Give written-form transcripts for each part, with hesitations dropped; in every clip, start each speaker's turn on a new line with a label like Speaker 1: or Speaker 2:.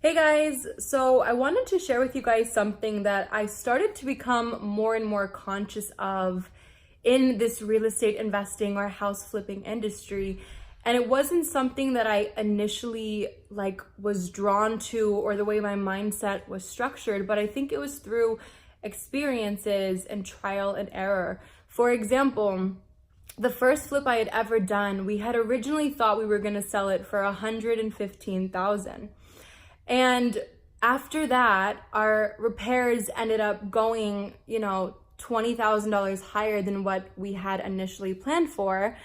Speaker 1: Hey guys, so I wanted to share with you guys something that I started to become more and more conscious of in this real estate investing or house flipping industry. And it wasn't something that I initially was drawn to or the way my mindset was structured, but I think it was through experiences and trial and error. For example, the first flip I had ever done, we had originally thought we were going to sell it for $115,000. And after that, our repairs ended up going, $20,000 higher than what we had initially planned for.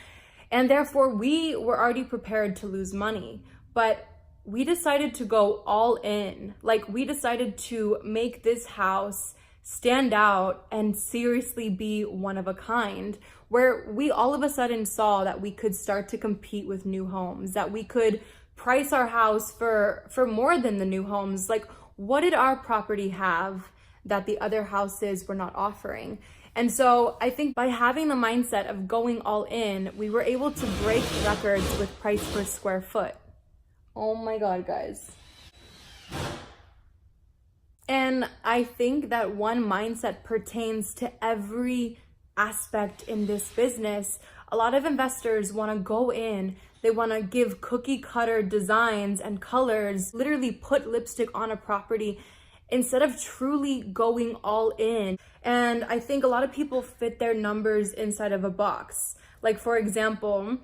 Speaker 1: And therefore, we were already prepared to lose money. But we decided to go all in. We decided to make this house stand out and seriously be one of a kind, where we all of a sudden saw that we could start to compete with new homes, that we could price our house for more than the new homes. What did our property have that the other houses were not offering? And so I think by having the mindset of going all in, we were able to break records with price per square foot. Oh my God, guys. And I think that one mindset pertains to every aspect in this business. A lot of investors want to go in, they want to give cookie cutter designs and colors, literally put lipstick on a property instead of truly going all in. And I think a lot of people fit their numbers inside of a box. For example,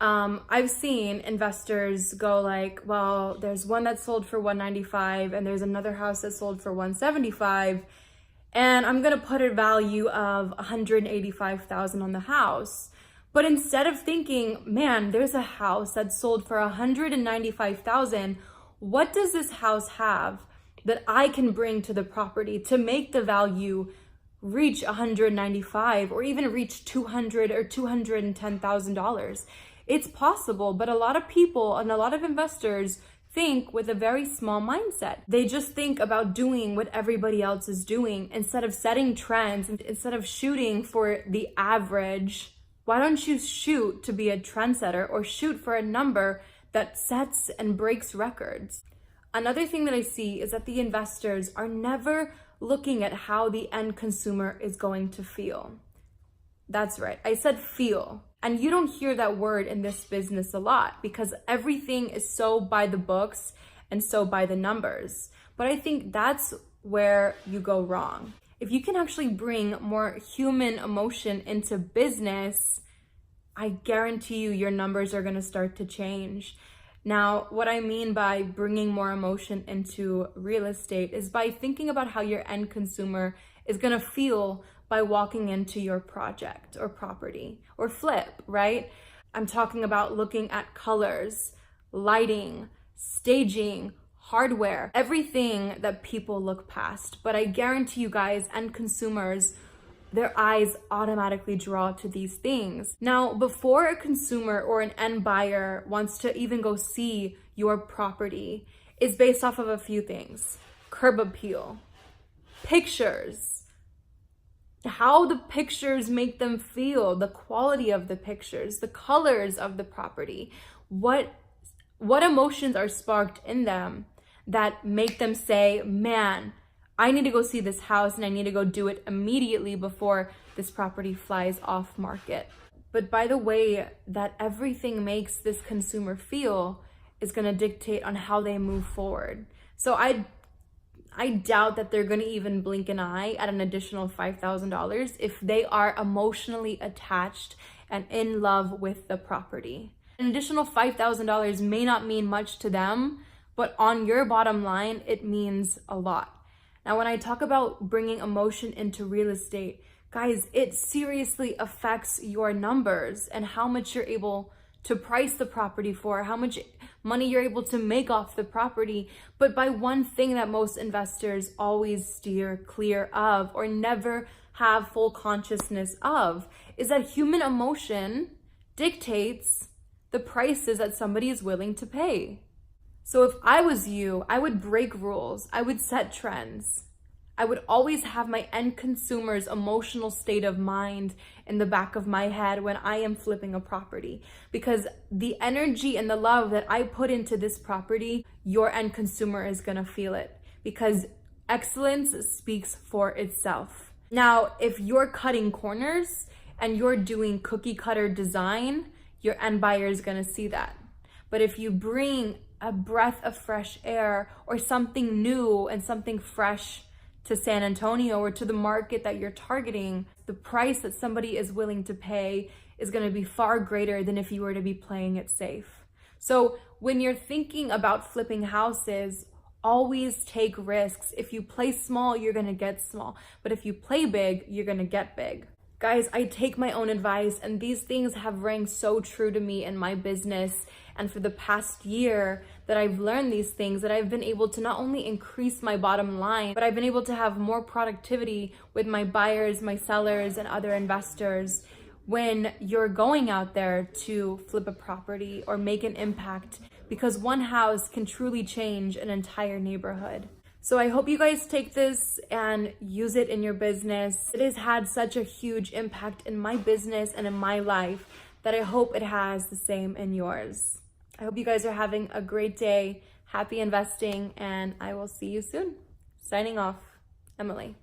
Speaker 1: I've seen investors go well, there's one that sold for $195 and there's another house that sold for $175. And I'm going to put a value of $185,000 on the house. But instead of thinking, man, there's a house that sold for $195,000, what does this house have that I can bring to the property to make the value reach $195 or even reach $200 or $210,000? It's possible, but a lot of people and a lot of investors think with a very small mindset. They just think about doing what everybody else is doing instead of setting trends, instead of shooting for the average. Why don't you shoot to be a trendsetter or shoot for a number that sets and breaks records? Another thing that I see is that the investors are never looking at how the end consumer is going to feel. That's right, I said feel. And you don't hear that word in this business a lot because everything is so by the books and so by the numbers. But I think that's where you go wrong. If you can actually bring more human emotion into business, I guarantee you your numbers are going to start to change. Now, what I mean by bringing more emotion into real estate is by thinking about how your end consumer is going to feel by walking into your project or property or flip, right? I'm talking about looking at colors, lighting, staging, hardware, everything that people look past. But I guarantee you guys, end consumers, their eyes automatically draw to these things. Now, before a consumer or an end buyer wants to even go see your property, is based off of a few things: curb appeal, pictures, how the pictures make them feel, the quality of the pictures, the colors of the property, what emotions are sparked in them that make them say, man, I need to go see this house and I need to go do it immediately before this property flies off market. But by the way that everything makes this consumer feel is going to dictate on how they move forward. So I doubt that they're going to even blink an eye at an additional $5,000 if they are emotionally attached and in love with the property. An additional $5,000 may not mean much to them, but on your bottom line, it means a lot. Now, when I talk about bringing emotion into real estate, guys, it seriously affects your numbers and how much you're able to price the property for, how much money you're able to make off the property. But by one thing that most investors always steer clear of or never have full consciousness of is that human emotion dictates the prices that somebody is willing to pay. So if I was you, I would break rules. I would set trends. I would always have my end consumer's emotional state of mind in the back of my head when I am flipping a property, because the energy and the love that I put into this property, your end consumer is gonna feel it, because excellence speaks for itself. Now, if you're cutting corners and you're doing cookie cutter design, your end buyer is gonna see that. But if you bring a breath of fresh air or something new and something fresh to San Antonio or to the market that you're targeting, the price that somebody is willing to pay is going to be far greater than if you were to be playing it safe. So when you're thinking about flipping houses, always take risks. If you play small, you're going to get small. But if you play big, you're going to get big. Guys, I take my own advice, and these things have rang so true to me in my business. And for the past year that I've learned these things, that I've been able to not only increase my bottom line, but I've been able to have more productivity with my buyers, my sellers, and other investors when you're going out there to flip a property or make an impact, because one house can truly change an entire neighborhood. So I hope you guys take this and use it in your business. It has had such a huge impact in my business and in my life that I hope it has the same in yours. I hope you guys are having a great day, happy investing, and I will see you soon. Signing off, Emily.